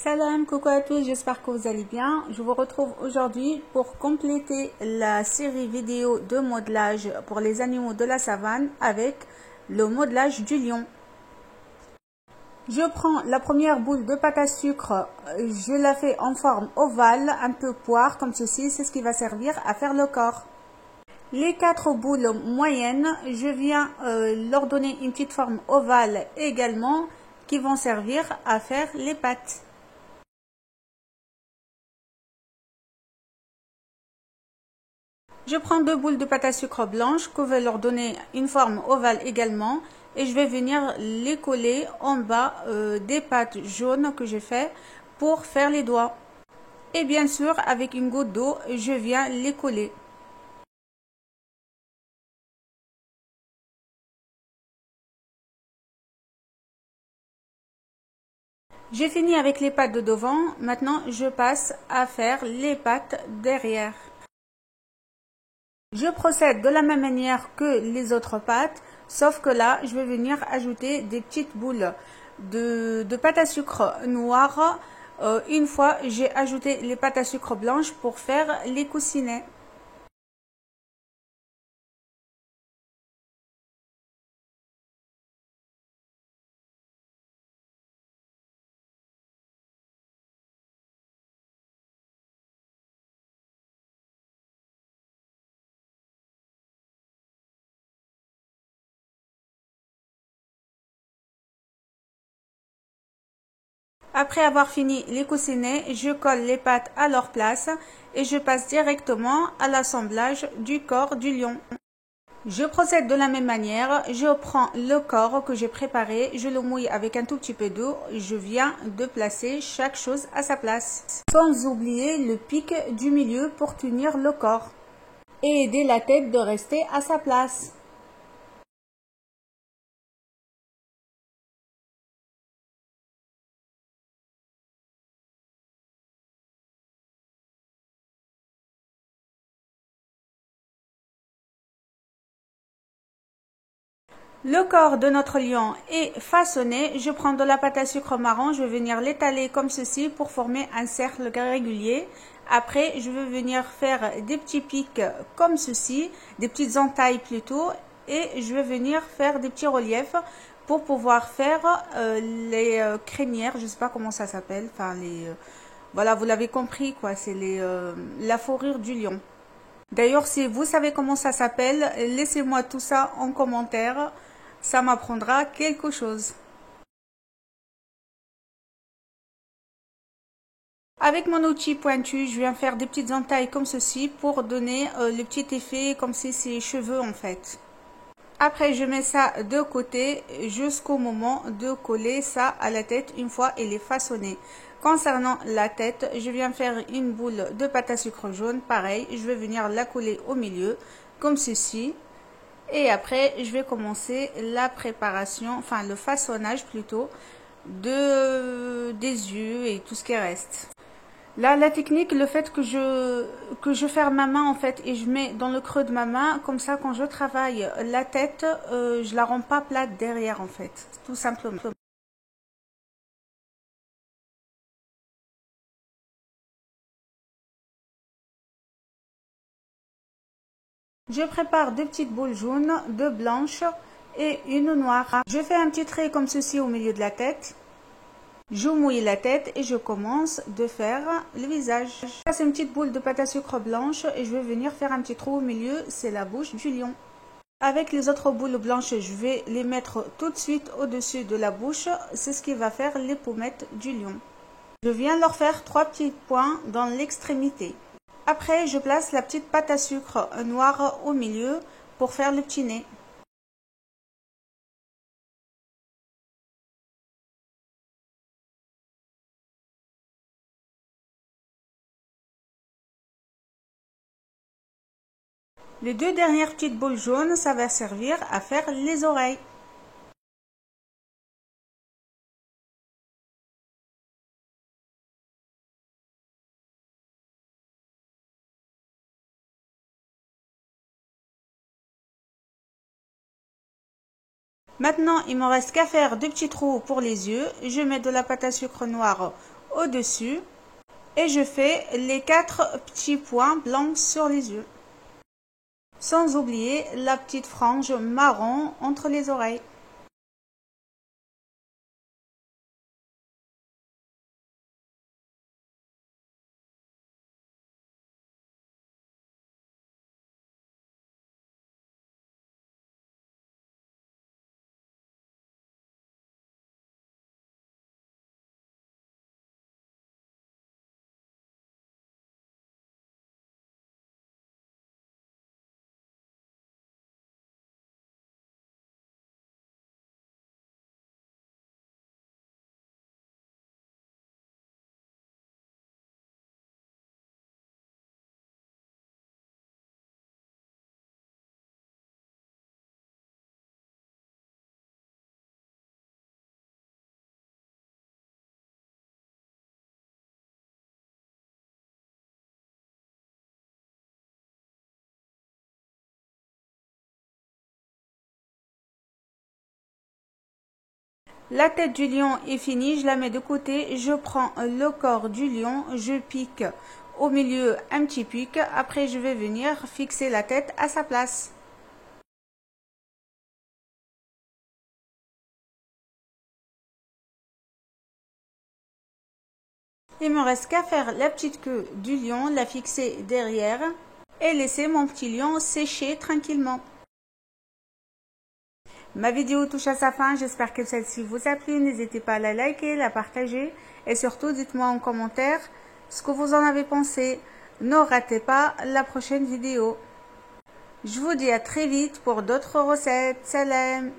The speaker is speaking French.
Salam, coucou à tous, j'espère que vous allez bien. Je vous retrouve aujourd'hui pour compléter la série vidéo de modelage pour les animaux de la savane avec le modelage du lion. Je prends la première boule de pâte à sucre, je la fais en forme ovale, un peu poire comme ceci, c'est ce qui va servir à faire le corps. Les 4 boules moyennes, je viens leur donner une petite forme ovale également qui vont servir à faire les pattes. Je prends 2 boules de pâte à sucre blanche que je vais leur donner une forme ovale également et je vais venir les coller en bas des pâtes jaunes que j'ai fait pour faire les doigts. Et bien sûr, avec une goutte d'eau, je viens les coller. J'ai fini avec les pattes de devant, maintenant je passe à faire les pattes derrière. Je procède de la même manière que les autres pâtes, sauf que là, je vais venir ajouter des petites boules de pâte à sucre noire. Une fois, j'ai ajouté les pâtes à sucre blanches pour faire les coussinets. Après avoir fini les coussinets, je colle les pattes à leur place et je passe directement à l'assemblage du corps du lion. Je procède de la même manière, je prends le corps que j'ai préparé, je le mouille avec un tout petit peu d'eau, je viens de placer chaque chose à sa place. Sans oublier le pic du milieu pour tenir le corps et aider la tête de rester à sa place. Le corps de notre lion est façonné. Je prends de la pâte à sucre marron, je vais venir l'étaler comme ceci pour former un cercle régulier. Après, je vais venir faire des petits pics comme ceci, des petites entailles plutôt, et je vais venir faire des petits reliefs pour pouvoir faire les crinières, je ne sais pas comment ça s'appelle, enfin voilà, vous l'avez compris quoi, c'est la fourrure du lion. D'ailleurs, si vous savez comment ça s'appelle, laissez-moi tout ça en commentaire. Ça m'apprendra quelque chose. Avec mon outil pointu, je viens faire des petites entailles comme ceci pour donner le petit effet comme si c'est cheveux en fait. Après, je mets ça de côté jusqu'au moment de coller ça à la tête une fois elle est façonnée. Concernant la tête, je viens faire une boule de pâte à sucre jaune. Pareil, je vais venir la coller au milieu comme ceci. Et après, je vais commencer la préparation, enfin le façonnage plutôt, des yeux et tout ce qui reste. Là, la technique, le fait que je ferme ma main en fait et je mets dans le creux de ma main, comme ça quand je travaille la tête, je la rends pas plate derrière en fait, tout simplement. Je prépare deux petites boules jaunes, deux blanches et une noire. Je fais un petit trait comme ceci au milieu de la tête. Je mouille la tête et je commence de faire le visage. Là, c'est une petite boule de pâte à sucre blanche et je vais venir faire un petit trou au milieu, c'est la bouche du lion. Avec les autres boules blanches, je vais les mettre tout de suite au-dessus de la bouche, c'est ce qui va faire les pommettes du lion. Je viens leur faire 3 petits points dans l'extrémité. Après, je place la petite pâte à sucre noire au milieu pour faire le petit nez. Les deux dernières petites boules jaunes, ça va servir à faire les oreilles. Maintenant, il me reste qu'à faire deux petits trous pour les yeux. Je mets de la pâte à sucre noire au-dessus et je fais les 4 petits points blancs sur les yeux. Sans oublier la petite frange marron entre les oreilles. La tête du lion est finie, je la mets de côté, je prends le corps du lion, je pique au milieu un petit pic, après je vais venir fixer la tête à sa place. Il me reste qu'à faire la petite queue du lion, la fixer derrière et laisser mon petit lion sécher tranquillement. Ma vidéo touche à sa fin, j'espère que celle-ci vous a plu. N'hésitez pas à la liker, la partager et surtout dites-moi en commentaire ce que vous en avez pensé. Ne ratez pas la prochaine vidéo. Je vous dis à très vite pour d'autres recettes. Salam!